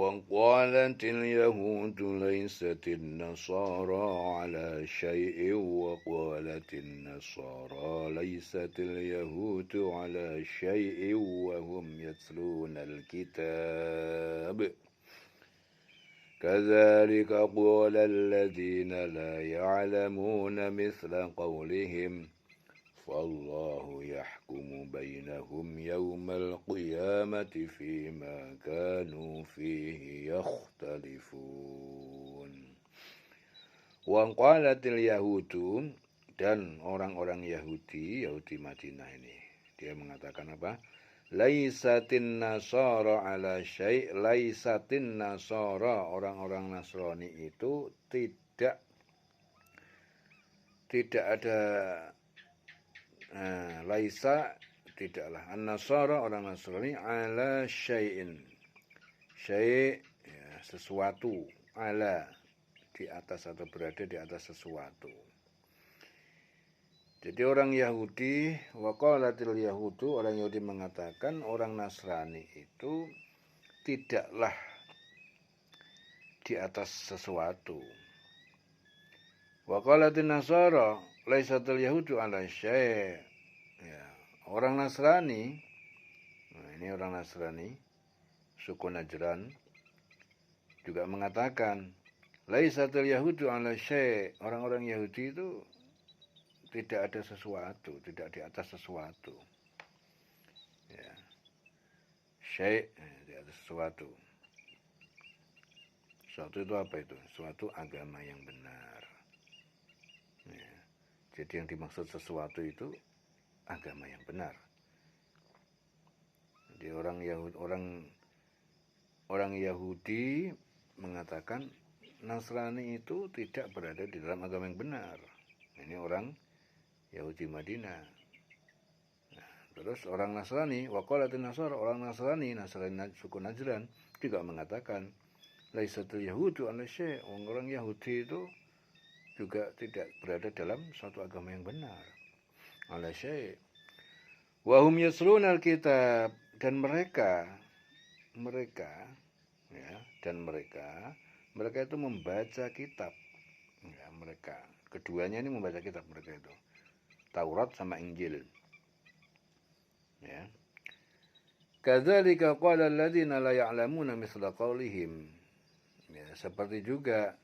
وقالت اليهود ليست النصارى على شيء وقالت النصارى ليست اليهود على شيء وهم يتلون الكتاب كذلك قال الذين لا يعلمون مثل قولهم فالله يحكم بينهم يوم القيامة فيما كانوا فيه يختلفون. Waqalatil Yahudu, dan orang-orang Yahudi Madinah ini, dia mengatakan apa? Laisatin nasara ala syai', laisatin nasara, orang-orang Nasrani itu tidak ada laisa, tidaklah, an-nasara orang Nasrani ala syai'in, syai' ya, sesuatu, ala di atas atau berada di atas sesuatu. Jadi orang Yahudi, waqalatil Yahudu, orang Yahudi mengatakan orang Nasrani itu tidaklah di atas sesuatu. Waqalatin Nasara laisatil Yahudu ala syai'. Ya, orang Nasrani, nah ini orang Nasrani suku Najran juga mengatakan laisatil Yahudu ala syai'. Orang-orang Yahudi itu tidak ada sesuatu, tidak di atas sesuatu. Ya. Syai' di atas sesuatu. Sesuatu itu apa itu? Suatu agama yang benar. Ya. Jadi yang dimaksud sesuatu itu agama yang benar. Jadi orang Yahudi mengatakan Nasrani itu tidak berada di dalam agama yang benar. Ini orang Yahudi Madinah. Nah, terus orang Nasrani, waqalatin Nasara, orang Nasrani suku Najran juga mengatakan laisatul Yahudu ala syai', orang Yahudi itu juga tidak berada dalam suatu agama yang benar. Ala syai'. Wa hum yasluna al-kitab, dan mereka itu membaca kitab. Ya, mereka keduanya ini membaca kitab, mereka itu Taurat sama Injil. Ya. Kadzalika qala alladziina la ya'lamuuna mithla qaulihim. Ya, seperti juga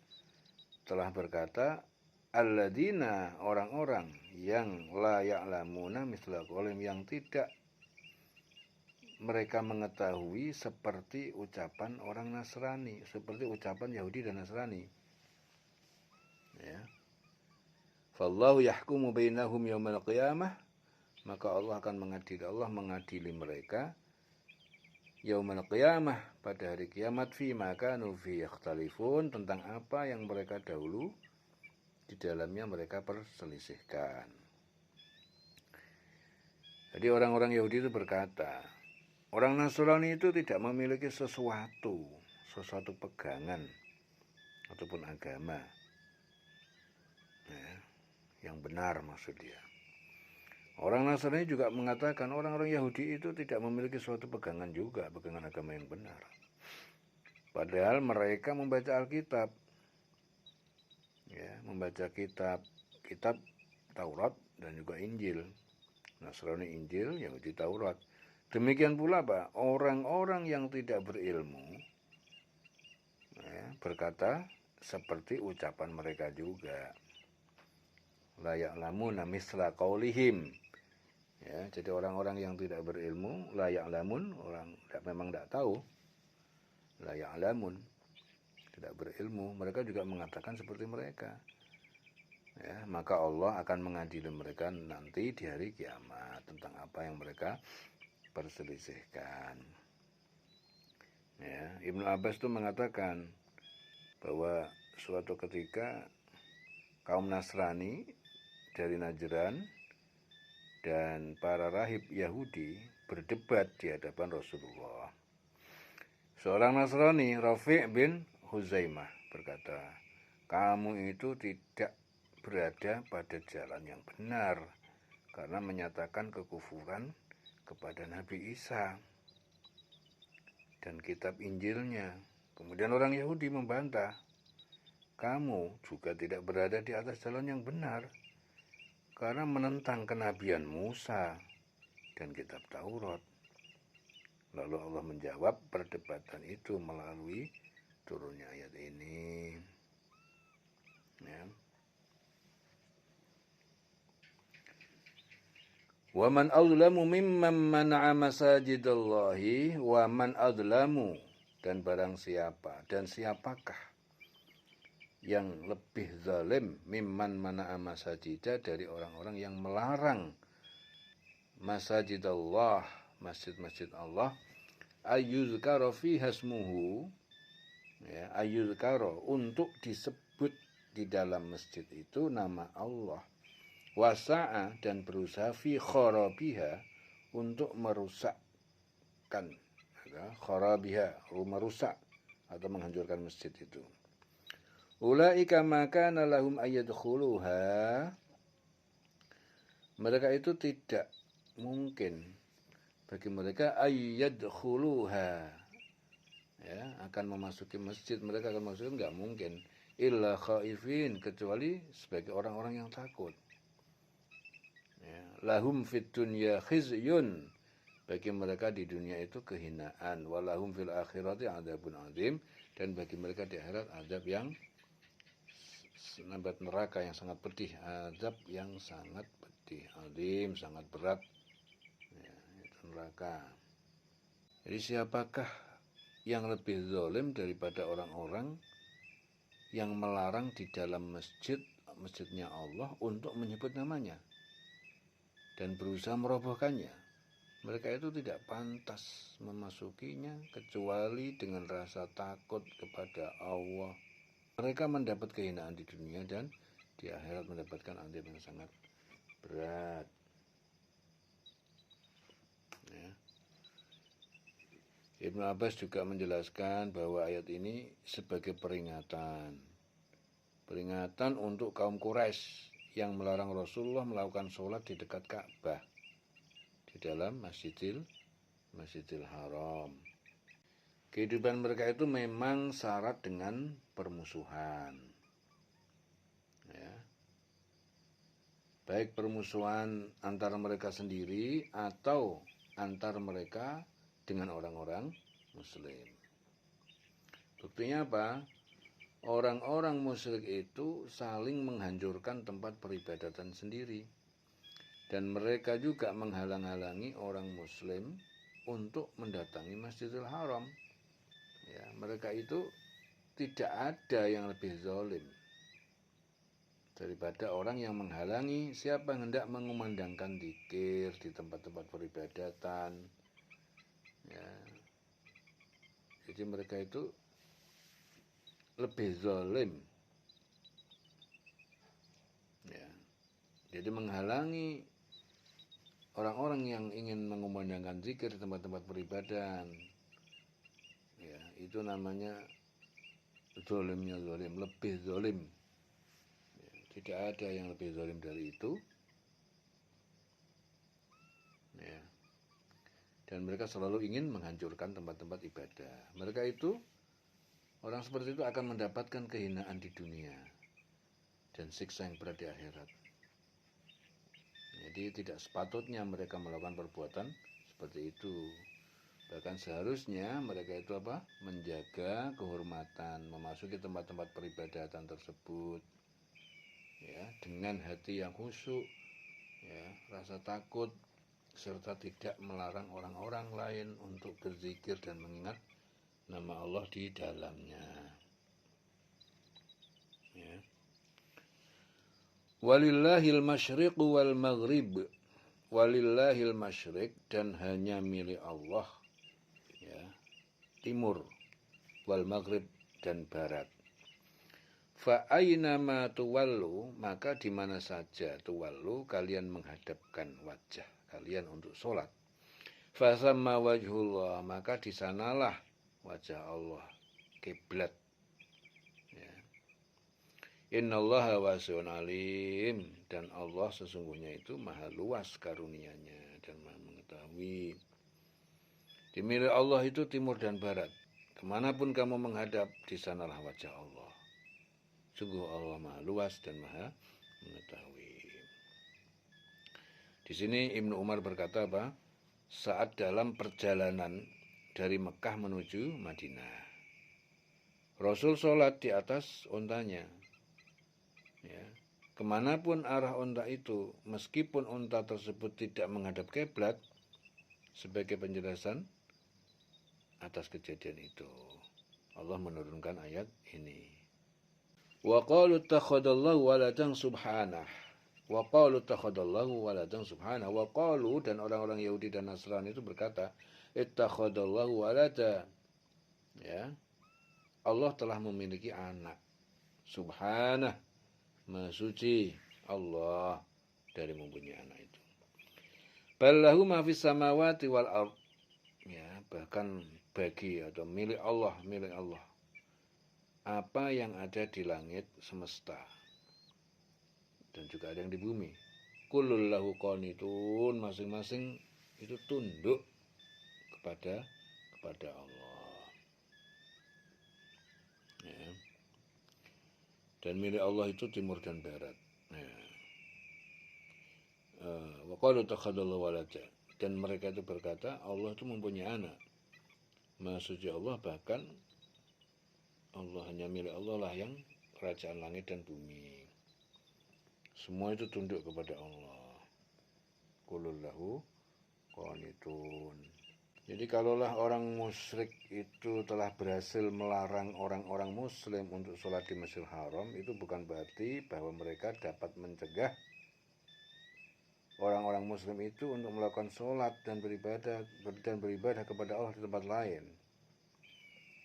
telah berkata alladzina, orang-orang yang la ya'lamuna mithla qaulihim, yang tidak mereka mengetahui seperti ucapan orang Nasrani, seperti ucapan Yahudi dan Nasrani. Ya. Fallahu yahkumu bainahum yaumal qiyamah, maka Allah akan mengadili mereka yaumal qiyamah, pada hari kiamat, fi ma kanu fi yakhtalifun, tentang apa yang mereka dahulu di dalamnya mereka perselisihkan. Jadi orang-orang Yahudi itu berkata, orang Nasrani itu tidak memiliki sesuatu pegangan ataupun agama ya, yang benar, maksud dia. Orang Nasrani juga mengatakan orang-orang Yahudi itu tidak memiliki suatu pegangan juga, pegangan agama yang benar. Padahal mereka membaca Alkitab, ya, membaca kitab Taurat dan juga Injil. Nasrani Injil, Yahudi Taurat. Demikian pula Pak, orang-orang yang tidak berilmu ya, berkata seperti ucapan mereka juga. La ya'lamuna misla qaulihim. Ya, jadi orang-orang yang tidak berilmu, la ya'lamun, orang memang tidak tahu. La ya'lamun, tidak berilmu, mereka juga mengatakan seperti mereka. Ya, maka Allah akan mengadili mereka nanti di hari kiamat tentang apa yang mereka perselisihkan. Ya, Ibnu Abbas itu mengatakan bahwa suatu ketika kaum Nasrani dari Najran dan para rahib Yahudi berdebat di hadapan Rasulullah. Seorang Nasrani, Rafi' bin Huzaimah, berkata, kamu itu tidak berada pada jalan yang benar karena menyatakan kekufuran kepada Nabi Isa dan kitab Injilnya. Kemudian orang Yahudi membantah, kamu juga tidak berada di atas jalan yang benar karena menentang kenabian Musa dan kitab Taurat. Lalu Allah menjawab perdebatan itu melalui turunnya ayat ini. Ya. Wa man adlamu mimman mana'a masajidallahi wa man adlamu, dan barang siapa dan siapakah yang lebih zalim mimman mana'a masajida, dari orang-orang yang melarang masajidallah, masjid-masjid Allah, ayyuzkara fiha ismuhu, ya, ayyuzkara, untuk disebut di dalam masjid itu nama Allah, wasa'a, dan berusaha fi kharabiha, untuk merusakkan, kharabiha, merusak atau menghancurkan masjid itu. Ulaika maka lahum ayyadkhuluha, mereka itu tidak mungkin bagi mereka ayyadkhuluha, ya, akan memasuki masjid, mereka akan masuk, enggak mungkin, illa khaifin, kecuali sebagai orang-orang yang takut. Ya, lahum fid dunya khizyun, bagi mereka di dunia itu kehinaan, walahum fil akhirati adzabun azim, dan bagi mereka di akhirat azab yang nabat neraka yang sangat pedih, azab yang sangat pedih, azim, sangat berat, ya, itu neraka. Jadi siapakah yang lebih zalim daripada orang-orang yang melarang di dalam masjidnya Allah untuk menyebut namanya dan berusaha merobohkannya? Mereka itu tidak pantas memasukinya kecuali dengan rasa takut kepada Allah. Mereka mendapat kehinaan di dunia dan di akhirat mendapatkan azab yang sangat berat. Ya. Ibnu Abbas juga menjelaskan bahwa ayat ini sebagai peringatan untuk kaum Quraisy yang melarang Rasulullah melakukan sholat di dekat Ka'bah, di dalam Masjidil Haram. Kehidupan mereka itu memang syarat dengan permusuhan, ya. Baik permusuhan antara mereka sendiri atau antar mereka dengan orang-orang Muslim. Buktinya apa? Orang-orang musyrik itu saling menghancurkan tempat peribadatan sendiri, dan mereka juga menghalang-halangi orang Muslim untuk mendatangi Masjidil Haram. Ya, mereka itu tidak ada yang lebih zalim daripada orang yang menghalangi siapa yang hendak mengumandangkan dzikir di tempat-tempat peribadatan. Ya. Jadi mereka itu lebih zalim. Ya. Jadi menghalangi orang-orang yang ingin mengumandangkan zikir di tempat-tempat peribadatan, ya, itu namanya zalimnya zalim, lebih zalim. Ya, tidak ada yang lebih zalim dari itu. Ya. Dan mereka selalu ingin menghancurkan tempat-tempat ibadah. Mereka itu, orang seperti itu akan mendapatkan kehinaan di dunia dan siksa yang berat di akhirat. Jadi tidak sepatutnya mereka melakukan perbuatan seperti itu. Bahkan seharusnya mereka itu menjaga kehormatan, memasuki tempat-tempat peribadatan tersebut, ya, dengan hati yang khusyuk, ya, rasa takut, serta tidak melarang orang-orang lain untuk berzikir dan mengingat nama Allah di dalamnya. Ya. Walillahil masyriq wal maghrib, walillahil masyriq, dan hanya milik Allah, ya, timur, wal maghrib, dan barat. Fa aynama tuwallu, maka di mana saja tuwallu, kalian menghadapkan wajah kalian untuk sholat. Fa samma wajhullah, maka di sanalah wajah Allah, kiblat. Ya. Innallaha wasi'un alim, dan Allah sesungguhnya itu maha luas karunianya dan maha mengetahui. Di milik Allah itu timur dan barat. Kemanapun kamu menghadap, di sanalah wajah Allah. Sungguh Allah Maha luas dan Maha mengetahui. Di sini Ibnu Umar berkata apa? Saat dalam perjalanan dari Mekah menuju Madinah, Rasul sholat di atas ontanya. Ya. Kemanapun arah onta itu, meskipun onta tersebut tidak menghadap kiblat, sebagai penjelasan atas kejadian itu, Allah menurunkan ayat ini. Wa qalu takhadallahu waladan subhanah. Wa qalu takhadallahu waladan subhanah. Wa qalu, dan orang-orang Yahudi dan Nasrani itu berkata, ittakhadallahu walada. Ya. Allah telah memiliki anak. Subhanah. Maha suci Allah dari mempunyai anak itu. Ballahu ma fis samawati wal ard. Ya, bahkan bagi atau milik Allah apa yang ada di langit semesta dan juga ada yang di bumi. Kullul lahu qanitun, masing-masing itu tunduk kepada Allah. Ya. Dan milik Allah itu timur dan barat. Ya. Wa qalu takhadallahu walada, dan mereka itu berkata Allah itu mempunyai anak. Maha suci Allah, bahkan Allah, hanya milik Allah lah yang kerajaan langit dan bumi. Semua itu tunduk kepada Allah. Qulul lahu qanitun. Jadi kalaulah orang musyrik itu telah berhasil melarang orang-orang muslim untuk sholat di Masjidil Haram, itu bukan berarti bahwa mereka dapat mencegah orang-orang muslim itu untuk melakukan sholat dan beribadah kepada Allah di tempat lain.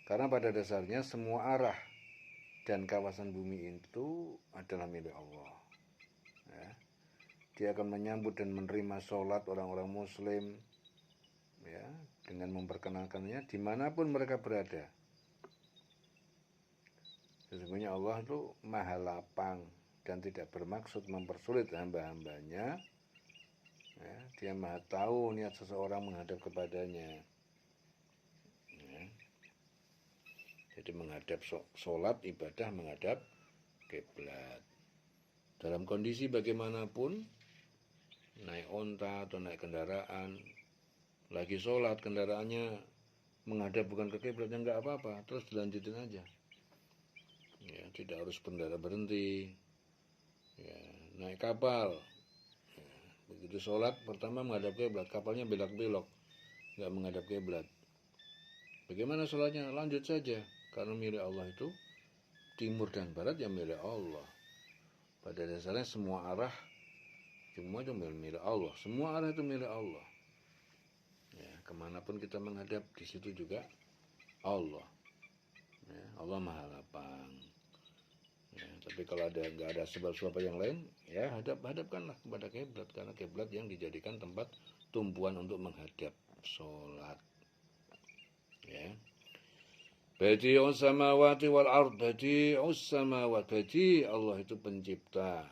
Karena pada dasarnya semua arah dan kawasan bumi itu adalah milik Allah. Ya. Dia akan menyambut dan menerima sholat orang-orang muslim, ya, dengan memperkenalkannya dimanapun mereka berada. Sesungguhnya Allah itu maha lapang dan tidak bermaksud mempersulit hamba-hambanya. Ya, dia maha tahu niat seseorang menghadap kepadanya. Ya. Jadi menghadap sholat, ibadah menghadap kiblat. Dalam kondisi bagaimanapun, naik onta atau naik kendaraan, lagi sholat kendaraannya menghadap bukan ke kiblat, ya nggak apa-apa, terus dilanjutin aja. Ya, tidak harus berhenti. Ya, naik kapal, begitu sholat pertama menghadap kiblat, kapalnya belok-belok, nggak menghadap kiblat. Bagaimana sholatnya? Lanjut saja, karena milik Allah itu timur dan barat yang milik Allah. Pada dasarnya semua arah semua itu milik Allah. Semua arah itu milik Allah. Ya, kemanapun kita menghadap, di situ juga Allah. Ya, Allah maha lapang. Ya, tapi kalau nggak ada sebab-sebab yang lain, ya hadapkanlah kepada kiblat, karena kiblat yang dijadikan tempat tumpuan untuk menghadap sholat. Ya. Badi'us samawati wal ard, badi'us samawat, badi Allah itu pencipta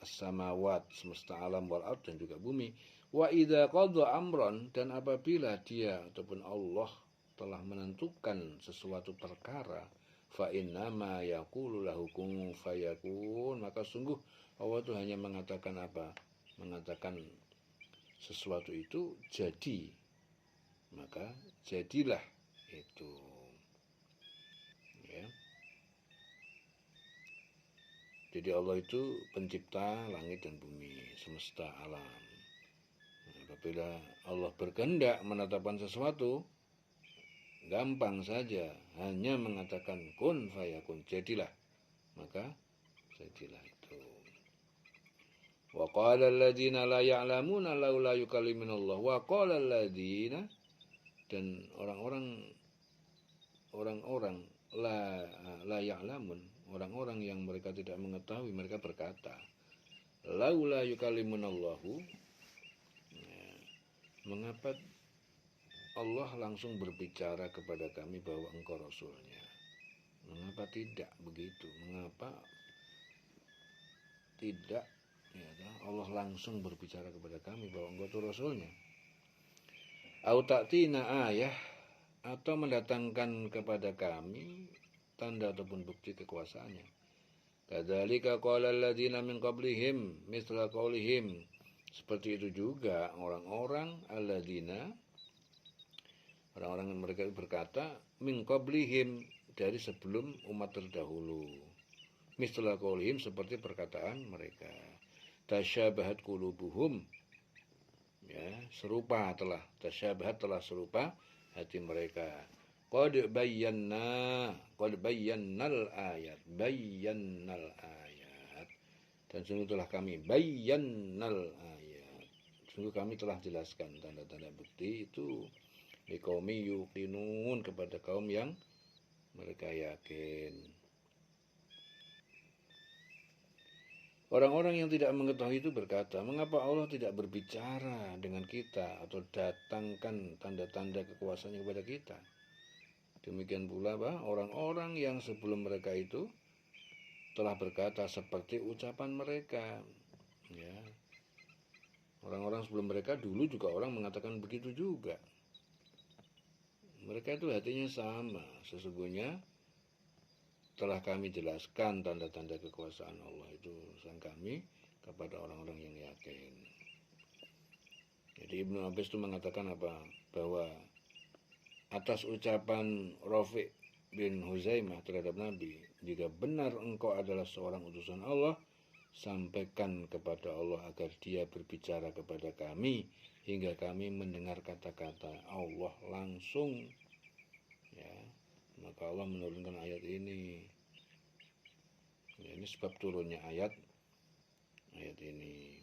as-samawat, semesta alam, wal ard, dan juga bumi. Wa idza qadha amran, dan apabila dia ataupun Allah telah menentukan sesuatu perkara, fa innama yaqulu lahu kun fayakun, maka sungguh Allah itu hanya mengatakan apa? Mengatakan sesuatu itu jadi, maka jadilah itu. Ya. Jadi Allah itu pencipta langit dan bumi, semesta alam. Nah, apabila Allah berkehendak menetapkan sesuatu, gampang saja, hanya mengatakan kun fayakun, jadilah, maka jadilah itu. Wa qala alladziina la ya'lamuna laula yukallimunallah. Wa qala alladziina, dan orang-orang la ya'lamun, orang-orang yang mereka tidak mengetahui, mereka berkata, laula yukallimunallahu, ya, mengapa Allah langsung berbicara kepada kami bahwa engkau Rasulnya? Mengapa tidak begitu? Mengapa tidak, ya, Allah langsung berbicara kepada kami bahwa engkau itu Rasulnya? Au ta'tina ayah, atau mendatangkan kepada kami tanda ataupun bukti kekuasaannya. Kadzalika qala alladziina min qablihim mithla qaulihim. Seperti itu juga orang-orang alladziina, orang-orang yang mereka berkata min qablihim, dari sebelum umat terdahulu. Mithla qaulihim, seperti perkataan mereka. Tasyabahat qulubuhum, ya, serupa telah, tasyabahat telah serupa hati mereka. Qad bayyannal ayat, bayyannal ayat. Dan sungguh telah kami bayyannal ayat, sungguh kami telah jelaskan tanda-tanda bukti itu liqaumi yuqinun, kepada kaum yang mereka yakin. Orang-orang yang tidak mengetahui itu berkata, mengapa Allah tidak berbicara dengan kita atau datangkan tanda-tanda kekuasaannya kepada kita? Demikian pula orang-orang yang sebelum mereka itu telah berkata seperti ucapan mereka. Ya. Orang-orang sebelum mereka dulu juga orang mengatakan begitu juga. Mereka itu hatinya sama. Sesungguhnya telah kami jelaskan tanda-tanda kekuasaan Allah itu sang kami kepada orang-orang yang yakin. Jadi Ibnu Abbas itu mengatakan apa? Bahwa atas ucapan Rafi' bin Huzaimah terhadap Nabi, jika benar engkau adalah seorang utusan Allah, sampaikan kepada Allah agar dia berbicara kepada kami hingga kami mendengar kata-kata Allah langsung. Ya, maka Allah menurunkan ayat ini. Ya, ini sebab turunnya ayat ini.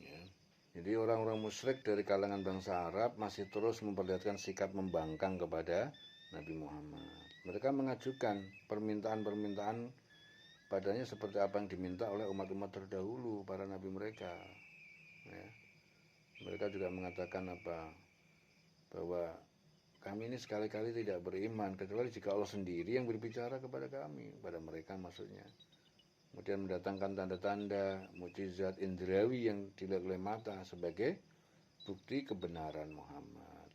Ya. Jadi orang-orang musyrik dari kalangan bangsa Arab masih terus memperlihatkan sikap membangkang kepada Nabi Muhammad. Mereka mengajukan permintaan-permintaan padanya seperti apa yang diminta oleh umat-umat terdahulu, para nabi mereka. Ya. Mereka juga mengatakan bahwa kami ini sekali-kali tidak beriman kecuali jika Allah sendiri yang berbicara kepada kami, pada mereka maksudnya. Kemudian mendatangkan tanda-tanda mukjizat indrawi yang dilihat oleh mata sebagai bukti kebenaran Muhammad.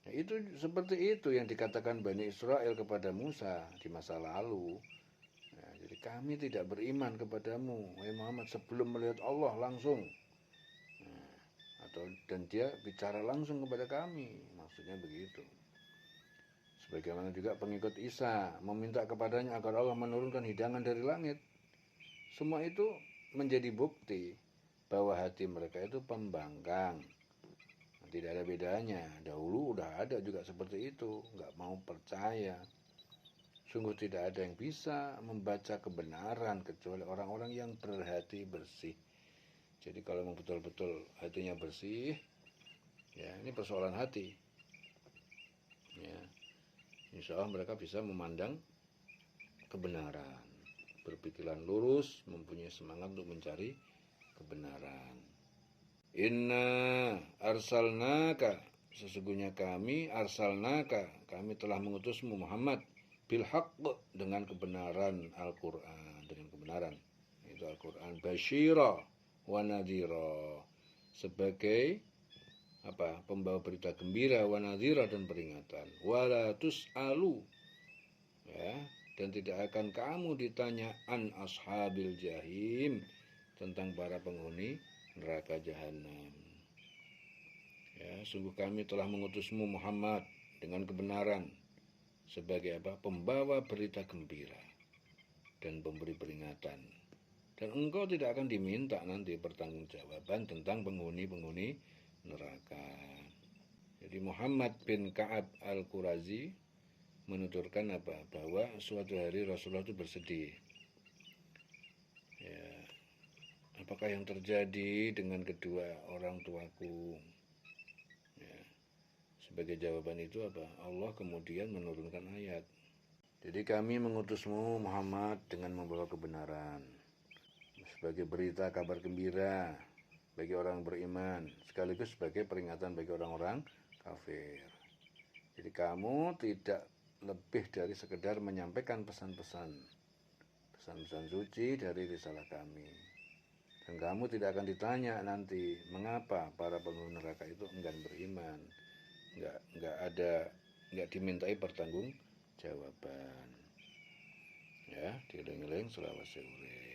Nah, itu seperti itu yang dikatakan Bani Israel kepada Musa di masa lalu. Nah, jadi kami tidak beriman kepadamu, wahai Muhammad, sebelum melihat Allah langsung. Dan dia bicara langsung kepada kami, maksudnya begitu. Sebagaimana juga pengikut Isa meminta kepadanya agar Allah menurunkan hidangan dari langit. Semua itu menjadi bukti bahwa hati mereka itu pembangkang. Tidak ada bedanya. Dahulu udah ada juga seperti itu, nggak mau percaya. Sungguh tidak ada yang bisa membaca kebenaran kecuali orang-orang yang berhati bersih. Jadi kalau memang betul-betul hatinya bersih, ya ini persoalan hati. Ya, insya Allah mereka bisa memandang kebenaran, berpikiran lurus, mempunyai semangat untuk mencari kebenaran. Inna arsalnaka, sesungguhnya kami arsalnaka, kami telah mengutusmu Muhammad bil haqq, dengan kebenaran Al-Qur'an, dengan kebenaran itu Al-Qur'an, basyira wa nadhira, sebagai pembawa berita gembira, wa nadhira, dan peringatan. Wala tus'alu, ya, dan tidak akan kamu ditanya an ashabil jahim, tentang para penghuni neraka jahanam. Ya, sungguh kami telah mengutusmu Muhammad dengan kebenaran sebagai pembawa berita gembira dan pemberi peringatan. Dan engkau tidak akan diminta nanti pertanggungjawaban tentang penghuni-penghuni neraka. Jadi Muhammad bin Ka'ab Al-Qurazi menuturkan bahwa suatu hari Rasulullah itu bersedih. Ya, apakah yang terjadi dengan kedua orang tuaku? Ya, sebagai jawaban itu Allah kemudian menurunkan ayat. Jadi kami mengutusmu Muhammad dengan membawa kebenaran, sebagai berita kabar gembira bagi orang beriman, sekaligus sebagai peringatan bagi orang-orang kafir. Jadi kamu tidak lebih dari sekedar menyampaikan pesan-pesan suci dari risalah kami. Dan kamu tidak akan ditanya nanti mengapa para penghuni neraka itu enggan beriman. nggak dimintai pertanggungjawaban. Ya, dieling-eling selawase urip.